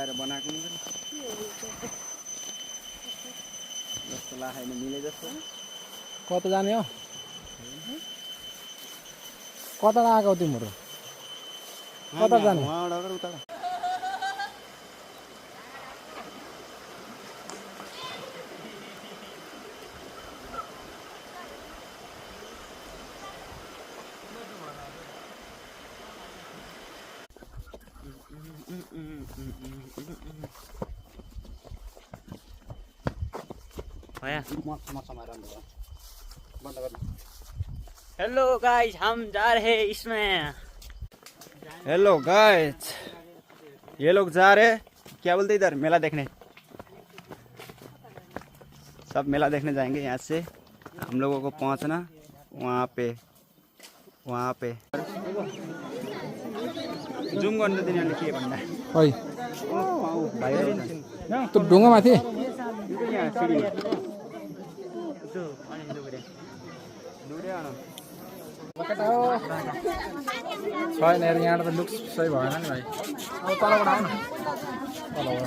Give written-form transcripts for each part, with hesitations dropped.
मिलाएर बनाएको हुन्छ नि जस्तो लाखाइन मिले जस्तो कता जाने हो कता आएको तिम्रो कता जाने उहाँबाट उता हेलो गाइस हम जा रहे हैं इसमें। हेलो गाइस ये लोग जा रहे क्या बोलते इधर मेला देखने सब मेला देखने जाएंगे यहाँ से हम लोगों को पहुँचना वहाँ पे जुम गर्नु दिने अनि के भन्दा ओइ भाइ त्यो ढुङ्गा माथि छैन यार यहाँबाट त लुक्स सही भएन नि भाइ अब तलबाट आऊ न तलबाट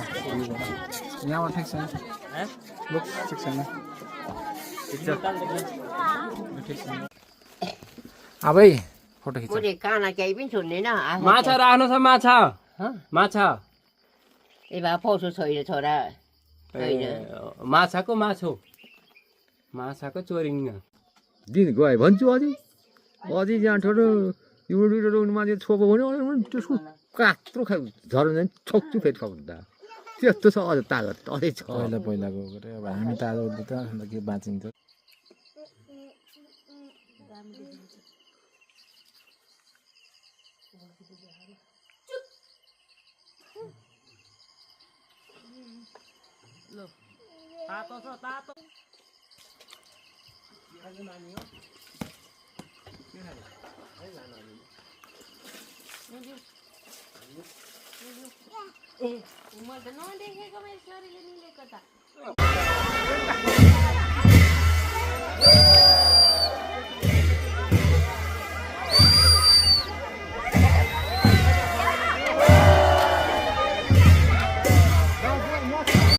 यहाँबाट ठिक छैन लुक्स ठिक छैन ठिक छैन अबै फोटो खिच मैले काना केही पनि सुन्दैन माछा राख्नु छ माछा माछा ए भए पौसो छैन छोरा छैन माछाको माछो माछाको चोरिङ्ग दिन गयो भन्छु अझै यहाँ ठुलो यो मान्छे छोपो भन्यो त्यसको कात्रो खा झर्नु जाने छोक्छु फेरि खाउँदा त्यस्तो छ अझ तागत अझै छ पहिलाको गरे अब हामी त आज त अन्त के बाँचिन्छ तातो छ तातो ए मैले त नदेखेको मेरो छोरीले निलेको त